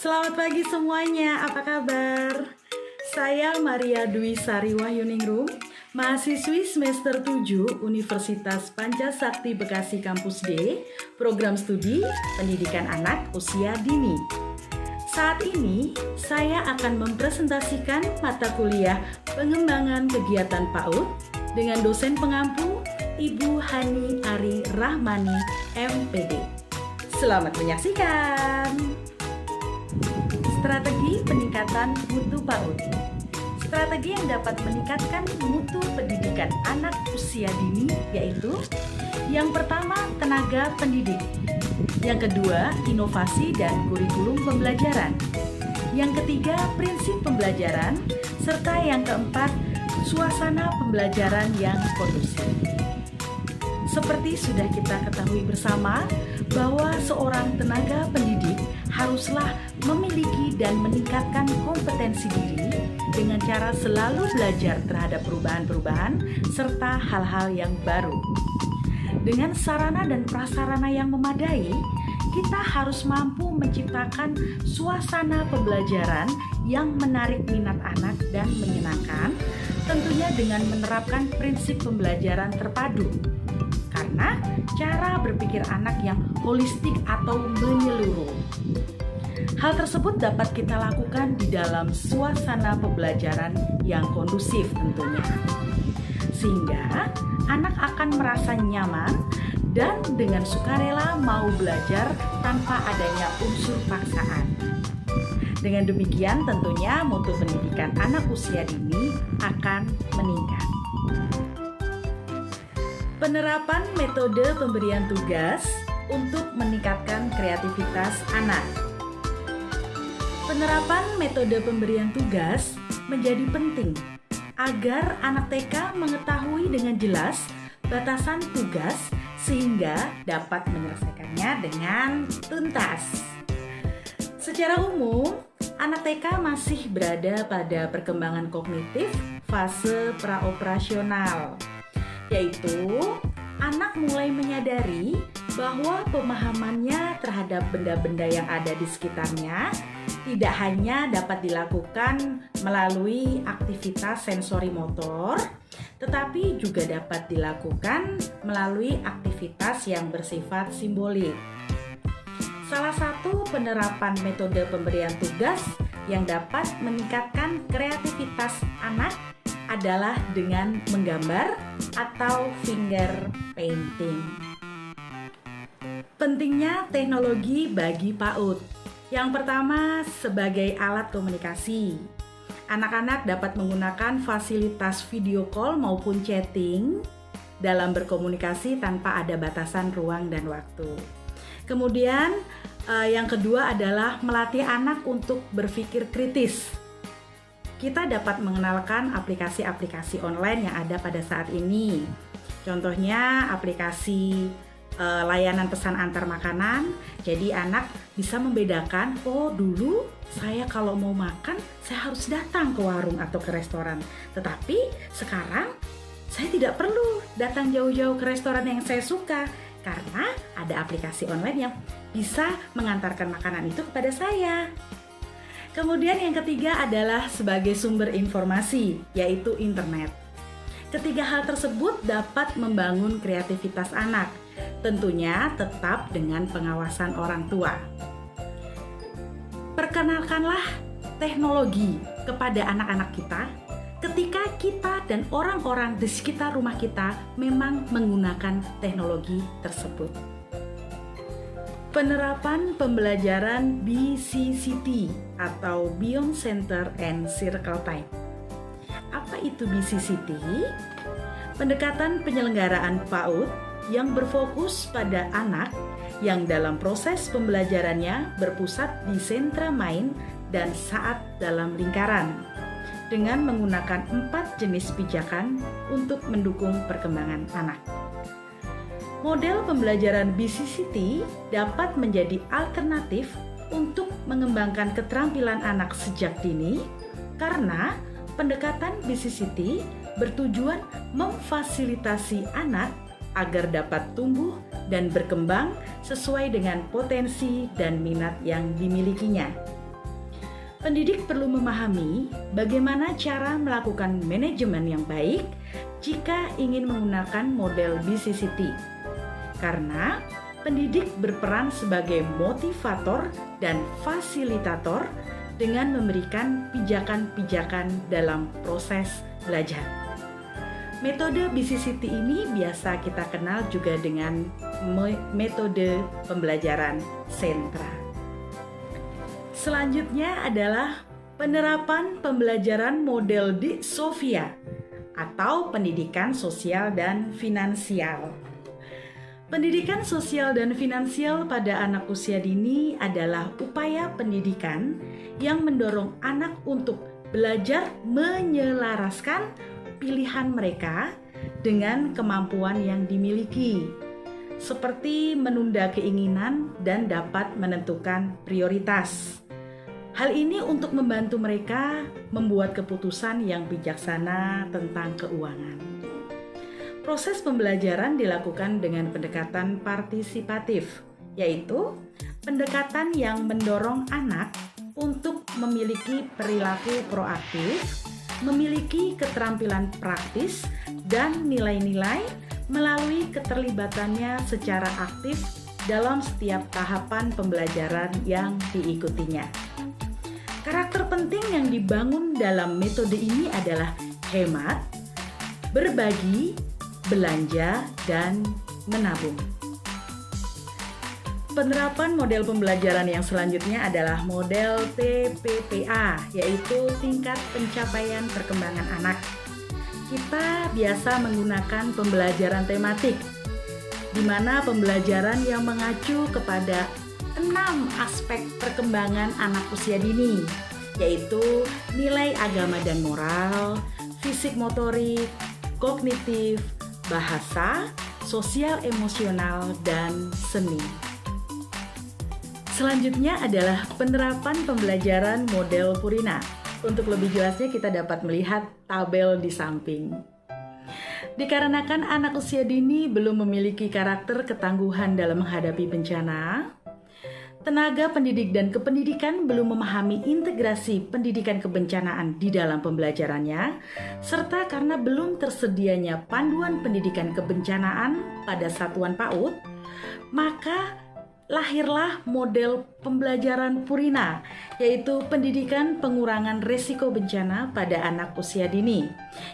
Selamat pagi semuanya, apa kabar? Saya Maria Dwi Sari Wahyuningrum, mahasiswi semester 7 Universitas Pancasakti Bekasi Kampus D, program studi Pendidikan Anak Usia Dini. Saat ini, saya akan mempresentasikan mata kuliah Pengembangan Kegiatan PAUD dengan dosen pengampu Ibu Hani Ari Rahmani, MPD. Selamat menyaksikan! Strategi peningkatan mutu PAUD. Strategi yang dapat meningkatkan mutu pendidikan anak usia dini yaitu: yang pertama, tenaga pendidik; yang kedua, inovasi dan kurikulum pembelajaran; yang ketiga, prinsip pembelajaran; serta yang keempat, suasana pembelajaran yang kondusif. Seperti sudah kita ketahui bersama bahwa seorang tenaga pendidik haruslah memiliki dan meningkatkan kompetensi diri dengan cara selalu belajar terhadap perubahan-perubahan serta hal-hal yang baru. Dengan sarana dan prasarana yang memadai, kita harus mampu menciptakan suasana pembelajaran yang menarik minat anak dan menyenangkan, tentunya dengan menerapkan prinsip pembelajaran terpadu. Karena cara berpikir anak yang holistik atau menyeluruh. Hal tersebut dapat kita lakukan di dalam suasana pembelajaran yang kondusif tentunya. Sehingga anak akan merasa nyaman dan dengan sukarela mau belajar tanpa adanya unsur paksaan. Dengan demikian tentunya mutu pendidikan anak usia dini akan meningkat. Penerapan metode pemberian tugas untuk meningkatkan kreativitas anak. Penerapan metode pemberian tugas menjadi penting agar anak TK mengetahui dengan jelas batasan tugas sehingga dapat menyelesaikannya dengan tuntas. Secara umum, anak TK masih berada pada perkembangan kognitif fase praoperasional, yaitu anak mulai menyadari bahwa pemahamannya terhadap benda-benda yang ada di sekitarnya tidak hanya dapat dilakukan melalui aktivitas sensori motor, tetapi juga dapat dilakukan melalui aktivitas yang bersifat simbolik. Salah satu penerapan metode pemberian tugas yang dapat meningkatkan kreativitas anak adalah dengan menggambar atau finger painting. Pentingnya teknologi bagi PAUD. Yang pertama, sebagai alat komunikasi. Anak-anak dapat menggunakan fasilitas video call maupun chatting dalam berkomunikasi tanpa ada batasan ruang dan waktu. Kemudian, yang kedua adalah melatih anak untuk berpikir kritis. Kita dapat mengenalkan aplikasi-aplikasi online yang ada pada saat ini. Contohnya aplikasi layanan pesan antar makanan. Jadi anak bisa membedakan, oh dulu saya kalau mau makan saya harus datang ke warung atau ke restoran. Tetapi sekarang saya tidak perlu datang jauh-jauh ke restoran yang saya suka karena ada aplikasi online yang bisa mengantarkan makanan itu kepada saya. Kemudian yang ketiga adalah sebagai sumber informasi, yaitu internet. Ketiga hal tersebut dapat membangun kreativitas anak, tentunya tetap dengan pengawasan orang tua. Perkenalkanlah teknologi kepada anak-anak kita ketika kita dan orang-orang di sekitar rumah kita memang menggunakan teknologi tersebut. Penerapan pembelajaran BCCT atau Beyond Center and Circle Time. Apa itu BCCT? Pendekatan penyelenggaraan PAUD yang berfokus pada anak yang dalam proses pembelajarannya berpusat di sentra main dan saat dalam lingkaran dengan menggunakan 4 jenis pijakan untuk mendukung perkembangan anak. Model pembelajaran BCCT dapat menjadi alternatif untuk mengembangkan keterampilan anak sejak dini karena pendekatan BCCT bertujuan memfasilitasi anak agar dapat tumbuh dan berkembang sesuai dengan potensi dan minat yang dimilikinya. Pendidik perlu memahami bagaimana cara melakukan manajemen yang baik jika ingin menggunakan model BCCT. Karena pendidik berperan sebagai motivator dan fasilitator dengan memberikan pijakan-pijakan dalam proses belajar. Metode BCCT ini biasa kita kenal juga dengan metode pembelajaran sentra. Selanjutnya adalah penerapan pembelajaran model Di Sofia atau pendidikan sosial dan finansial. Pendidikan sosial dan finansial pada anak usia dini adalah upaya pendidikan yang mendorong anak untuk belajar menyelaraskan pilihan mereka dengan kemampuan yang dimiliki, seperti menunda keinginan dan dapat menentukan prioritas. Hal ini untuk membantu mereka membuat keputusan yang bijaksana tentang keuangan. Proses pembelajaran dilakukan dengan pendekatan partisipatif, yaitu pendekatan yang mendorong anak untuk memiliki perilaku proaktif, memiliki keterampilan praktis, dan nilai-nilai melalui keterlibatannya secara aktif dalam setiap tahapan pembelajaran yang diikutinya. Karakter penting yang dibangun dalam metode ini adalah hemat, berbagi, belanja, dan menabung. Penerapan model pembelajaran yang selanjutnya adalah model TPPA, yaitu tingkat pencapaian perkembangan anak. Kita biasa menggunakan pembelajaran tematik, di mana pembelajaran yang mengacu kepada 6 aspek perkembangan anak usia dini, yaitu nilai agama dan moral, fisik motorik, kognitif, bahasa, sosial emosional, dan seni. Selanjutnya adalah penerapan pembelajaran model Purina. Untuk lebih jelasnya kita dapat melihat tabel di samping. Dikarenakan anak usia dini belum memiliki karakter ketangguhan dalam menghadapi bencana, tenaga pendidik dan kependidikan belum memahami integrasi pendidikan kebencanaan di dalam pembelajarannya, serta karena belum tersedianya panduan pendidikan kebencanaan pada satuan PAUD, maka lahirlah model pembelajaran Purina, yaitu pendidikan pengurangan risiko bencana pada anak usia dini,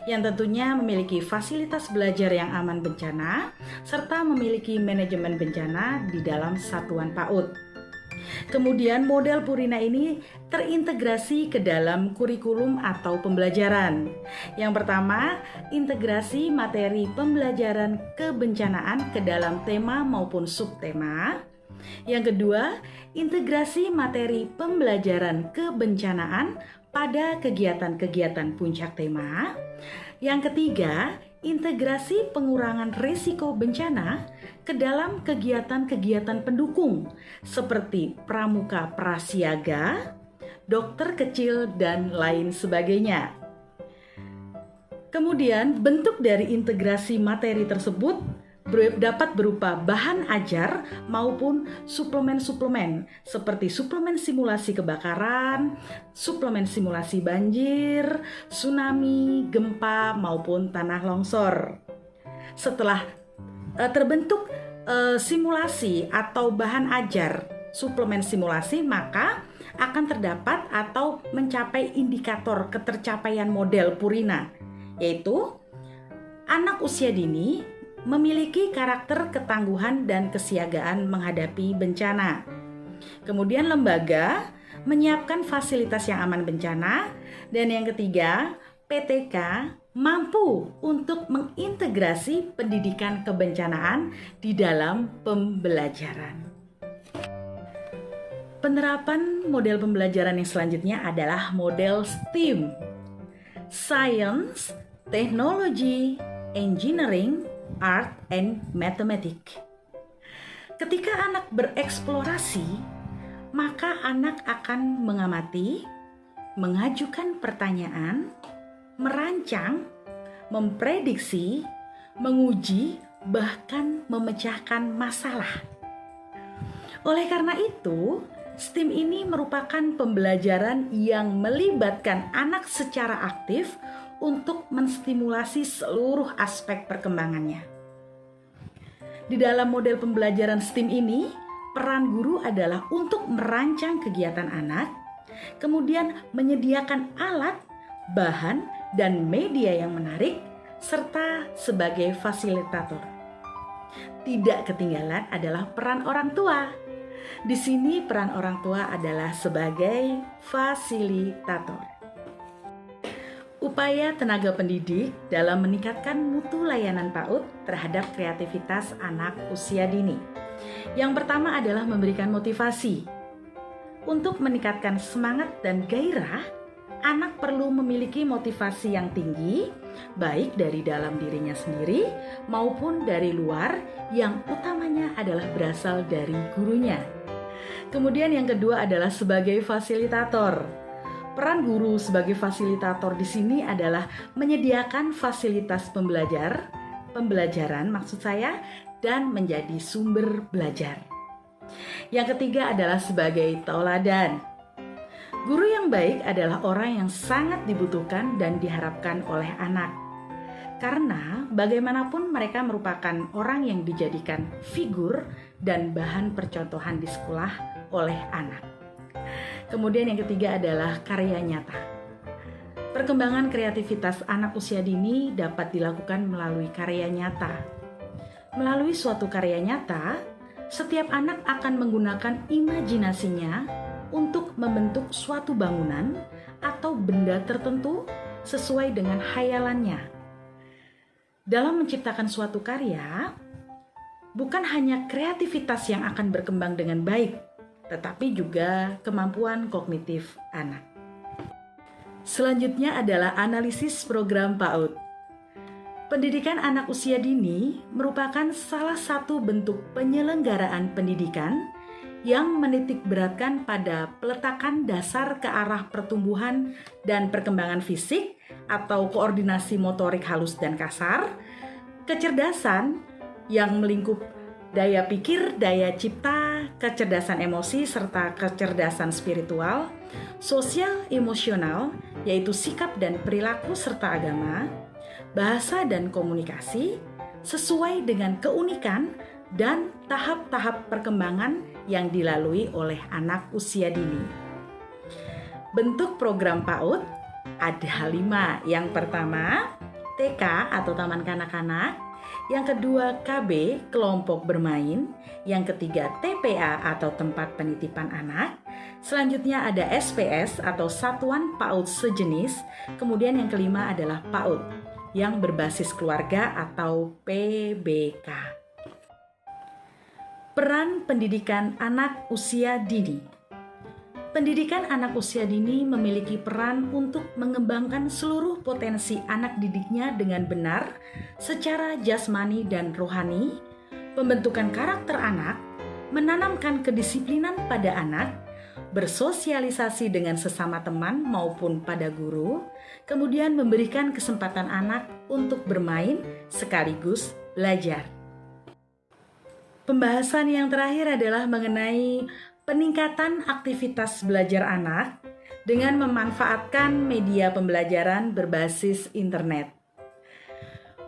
yang tentunya memiliki fasilitas belajar yang aman bencana, serta memiliki manajemen bencana di dalam satuan PAUD. Kemudian model Purina ini terintegrasi ke dalam kurikulum atau pembelajaran. Yang pertama, integrasi materi pembelajaran kebencanaan ke dalam tema maupun subtema. Yang kedua, integrasi materi pembelajaran kebencanaan pada kegiatan-kegiatan puncak tema. Yang ketiga, integrasi pengurangan risiko bencana ke dalam kegiatan-kegiatan pendukung seperti pramuka prasiaga, dokter kecil, dan lain sebagainya. Kemudian, bentuk dari integrasi materi tersebut dapat berupa bahan ajar maupun suplemen-suplemen seperti suplemen simulasi kebakaran, suplemen simulasi banjir, tsunami, gempa, maupun tanah longsor. Setelah terbentuk simulasi atau bahan ajar suplemen simulasi, maka akan terdapat atau mencapai indikator ketercapaian model Purina, yaitu anak usia dini memiliki karakter ketangguhan dan kesiagaan menghadapi bencana. Kemudian lembaga menyiapkan fasilitas yang aman bencana. Dan yang ketiga, PTK mampu untuk mengintegrasi pendidikan kebencanaan di dalam pembelajaran. Penerapan model pembelajaran yang selanjutnya adalah model STEAM: Science, Technology, Engineering, Art, and Mathematics. Ketika anak bereksplorasi, maka anak akan mengamati, mengajukan pertanyaan, merancang, memprediksi, menguji, bahkan memecahkan masalah. Oleh karena itu, STEAM ini merupakan pembelajaran yang melibatkan anak secara aktif untuk menstimulasi seluruh aspek perkembangannya. Di dalam model pembelajaran STEAM ini, peran guru adalah untuk merancang kegiatan anak, kemudian menyediakan alat, bahan, dan media yang menarik, serta sebagai fasilitator. Tidak ketinggalan adalah peran orang tua. Di sini peran orang tua adalah sebagai fasilitator. Upaya tenaga pendidik dalam meningkatkan mutu layanan PAUD terhadap kreativitas anak usia dini. Yang pertama adalah memberikan motivasi. Untuk meningkatkan semangat dan gairah, anak perlu memiliki motivasi yang tinggi, baik dari dalam dirinya sendiri maupun dari luar, yang utamanya adalah berasal dari gurunya. Kemudian yang kedua adalah sebagai fasilitator. Peran guru sebagai fasilitator di sini adalah menyediakan fasilitas pembelajaran maksud saya, dan menjadi sumber belajar. Yang ketiga adalah sebagai tauladan. Guru yang baik adalah orang yang sangat dibutuhkan dan diharapkan oleh anak. Karena bagaimanapun mereka merupakan orang yang dijadikan figur dan bahan percontohan di sekolah oleh anak. Kemudian yang ketiga adalah karya nyata. Perkembangan kreativitas anak usia dini dapat dilakukan melalui karya nyata. Melalui suatu karya nyata, setiap anak akan menggunakan imajinasinya untuk membentuk suatu bangunan atau benda tertentu sesuai dengan khayalannya. Dalam menciptakan suatu karya, bukan hanya kreativitas yang akan berkembang dengan baik, tetapi juga kemampuan kognitif anak. Selanjutnya adalah analisis program PAUD. Pendidikan anak usia dini merupakan salah satu bentuk penyelenggaraan pendidikan yang menitik beratkan pada peletakan dasar ke arah pertumbuhan dan perkembangan fisik atau koordinasi motorik halus dan kasar, kecerdasan yang melingkup daya pikir, daya cipta, kecerdasan emosi, serta kecerdasan spiritual, sosial emosional, yaitu sikap dan perilaku serta agama, bahasa dan komunikasi, sesuai dengan keunikan dan tahap-tahap perkembangan yang dilalui oleh anak usia dini. Bentuk program PAUD ada 5. Yang pertama, TK atau Taman Kanak-Kanak. Yang kedua, KB, kelompok bermain. Yang ketiga, TPA atau tempat penitipan anak. Selanjutnya ada SPS atau satuan PAUD sejenis. Kemudian yang kelima adalah PAUD yang berbasis keluarga atau PBK. Peran pendidikan anak usia dini. Pendidikan anak usia dini memiliki peran untuk mengembangkan seluruh potensi anak didiknya dengan benar secara jasmani dan rohani, pembentukan karakter anak, menanamkan kedisiplinan pada anak, bersosialisasi dengan sesama teman maupun pada guru, kemudian memberikan kesempatan anak untuk bermain sekaligus belajar. Pembahasan yang terakhir adalah mengenai peningkatan aktivitas belajar anak dengan memanfaatkan media pembelajaran berbasis internet.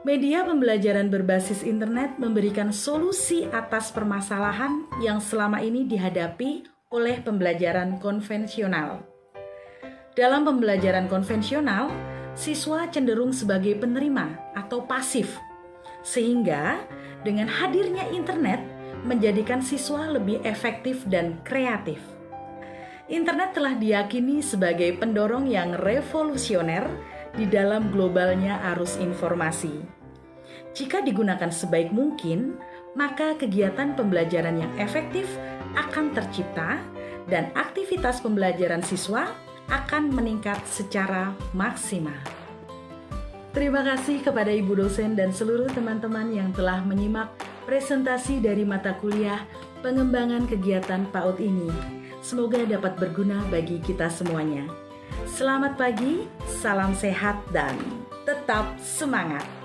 Media pembelajaran berbasis internet memberikan solusi atas permasalahan yang selama ini dihadapi oleh pembelajaran konvensional. Dalam pembelajaran konvensional, siswa cenderung sebagai penerima atau pasif, sehingga dengan hadirnya internet menjadikan siswa lebih efektif dan kreatif. Internet telah diyakini sebagai pendorong yang revolusioner di dalam globalnya arus informasi. Jika digunakan sebaik mungkin, maka kegiatan pembelajaran yang efektif akan tercipta dan aktivitas pembelajaran siswa akan meningkat secara maksimal. Terima kasih kepada Ibu dosen dan seluruh teman-teman yang telah menyimak presentasi dari mata kuliah pengembangan kegiatan PAUD ini. Semoga dapat berguna bagi kita semuanya. Selamat pagi, salam sehat dan tetap semangat.